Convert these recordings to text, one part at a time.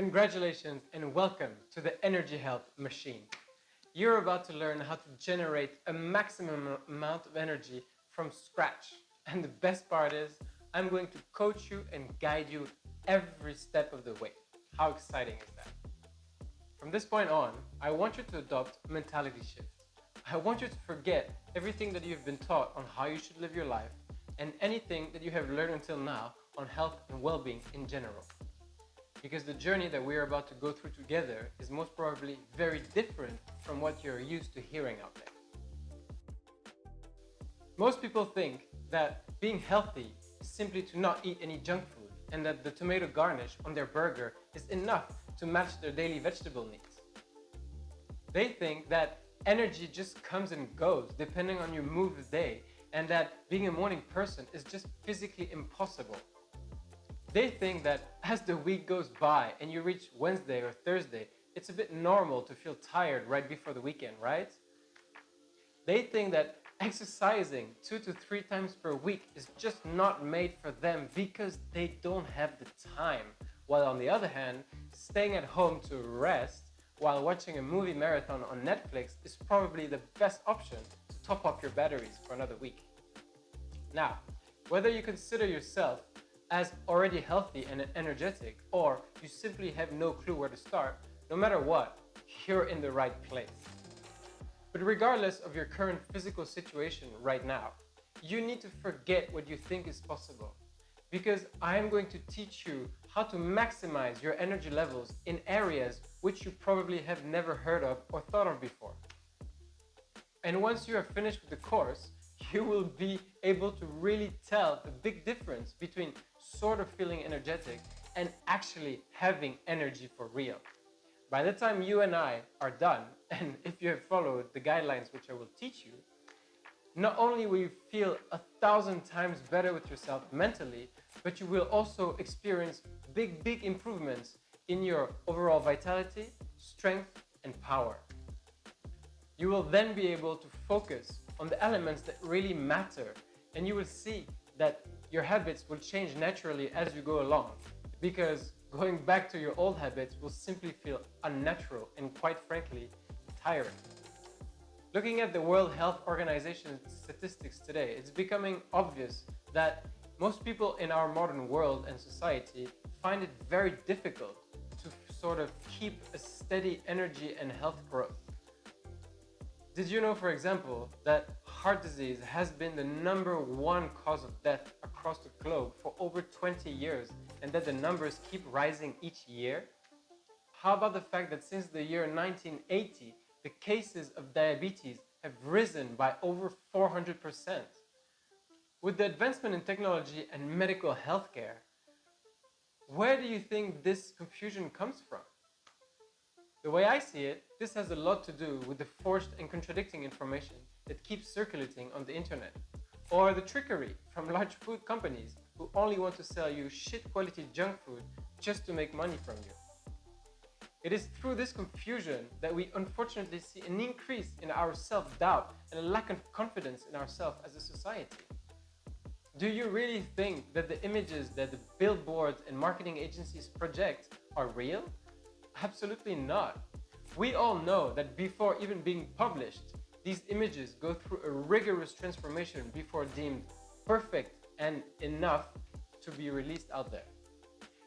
Congratulations and welcome to the Energy Health Machine. You're about to learn how to generate a maximum amount of energy from scratch. And the best part is, I'm going to coach you and guide you every step of the way. How exciting is that? From this point on, I want you to adopt a mentality shift. I want you to forget everything that you've been taught on how you should live your life and anything that you have learned until now on health and well-being in general. Because the journey that we're about to go through together is most probably very different from what you're used to hearing out there. Most people think that being healthy is simply to not eat any junk food and that the tomato garnish on their burger is enough to match their daily vegetable needs. They think that energy just comes and goes depending on your mood of the day and that being a morning person is just physically impossible. They think that as the week goes by and you reach Wednesday or Thursday, it's a bit normal to feel tired right before the weekend, right? They think that exercising 2 to 3 times per week is just not made for them because they don't have the time. While on the other hand, staying at home to rest while watching a movie marathon on Netflix is probably the best option to top up your batteries for another week. Now, whether you consider yourself as already healthy and energetic, or you simply have no clue where to start, no matter what, you're in the right place. But regardless of your current physical situation right now, you need to forget what you think is possible. Because I am going to teach you how to maximize your energy levels in areas which you probably have never heard of or thought of before. And once you are finished with the course, you will be able to really tell the big difference between sort of feeling energetic and actually having energy for real. By the time you and I are done, and if you have followed the guidelines which I will teach you, not only will you feel 1,000 times better with yourself mentally, but you will also experience big improvements in your overall vitality, strength, and power. You will then be able to focus on the elements that really matter, and you will see that your habits will change naturally as you go along, because going back to your old habits will simply feel unnatural and, quite frankly, tiring. Looking at the World Health Organization statistics today, it's becoming obvious that most people in our modern world and society find it very difficult to sort of keep a steady energy and health growth. Did you know, for example, that heart disease has been the #1 cause of death across the globe for over 20 years and that the numbers keep rising each year? How about the fact that since the year 1980, the cases of diabetes have risen by over 400%? With the advancement in technology and medical healthcare, where do you think this confusion comes from? The way I see it, this has a lot to do with the forced and contradicting information that keeps circulating on the internet, or the trickery from large food companies who only want to sell you shit quality junk food just to make money from you. It is through this confusion that we unfortunately see an increase in our self-doubt and a lack of confidence in ourselves as a society. Do you really think that the images that the billboards and marketing agencies project are real? Absolutely not. We all know that before even being published, these images go through a rigorous transformation before deemed perfect and enough to be released out there.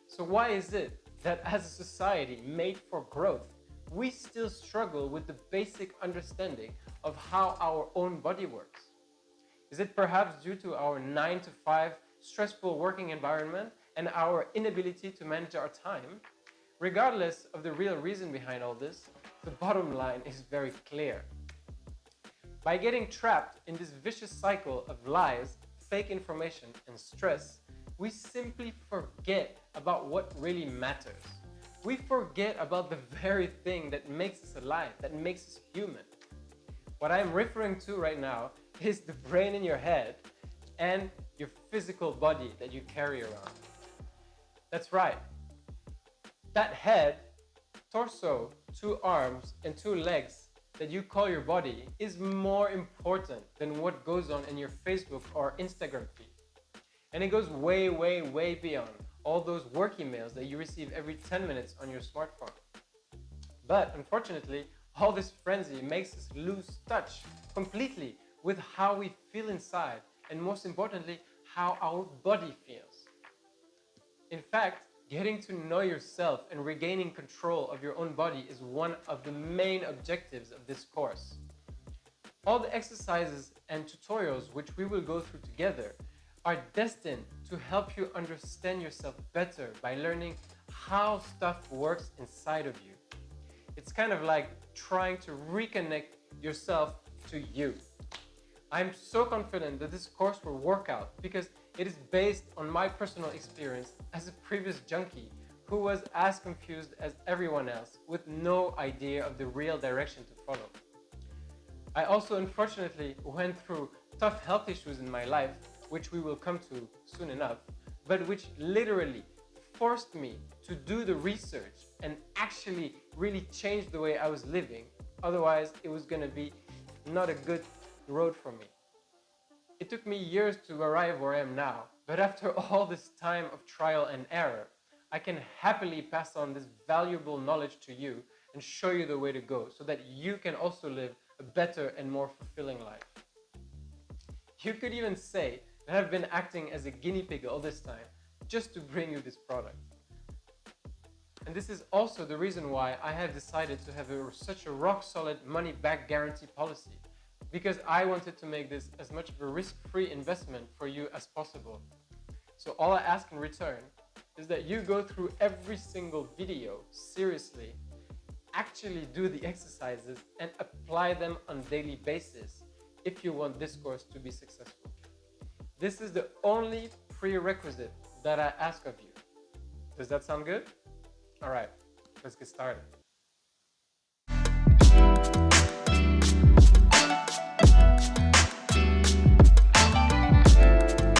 So why is it that as a society made for growth, we still struggle with the basic understanding of how our own body works? Is it perhaps due to our 9 to 5 stressful working environment and our inability to manage our time? Regardless of the real reason behind all this, the bottom line is very clear. By getting trapped in this vicious cycle of lies, fake information, and stress, we simply forget about what really matters. We forget about the very thing that makes us alive, that makes us human. What I'm referring to right now is the brain in your head and your physical body that you carry around. That's right. That head, torso, 2 arms, and 2 legs that you call your body is more important than what goes on in your Facebook or Instagram feed. And it goes way beyond all those work emails that you receive every 10 minutes on your smartphone. But unfortunately, all this frenzy makes us lose touch completely with how we feel inside, and most importantly, how our body feels. In fact, getting to know yourself and regaining control of your own body is one of the main objectives of this course. All the exercises and tutorials which we will go through together are destined to help you understand yourself better by learning how stuff works inside of you. It's kind of like trying to reconnect yourself to you. I'm so confident that this course will work out because it is based on my personal experience as a previous junkie who was as confused as everyone else with no idea of the real direction to follow. I also unfortunately went through tough health issues in my life, which we will come to soon enough, but which literally forced me to do the research and actually really change the way I was living. Otherwise, it was gonna be not a good road for me. It took me years to arrive where I am now, but after all this time of trial and error, I can happily pass on this valuable knowledge to you and show you the way to go so that you can also live a better and more fulfilling life. You could even say that I've been acting as a guinea pig all this time just to bring you this product. And this is also the reason why I have decided to have such a rock-solid money-back guarantee policy, because I wanted to make this as much of a risk-free investment for you as possible. So all I ask in return is that you go through every single video seriously, actually do the exercises and apply them on a daily basis if you want this course to be successful. This is the only prerequisite that I ask of you. Does that sound good? All right, let's get started.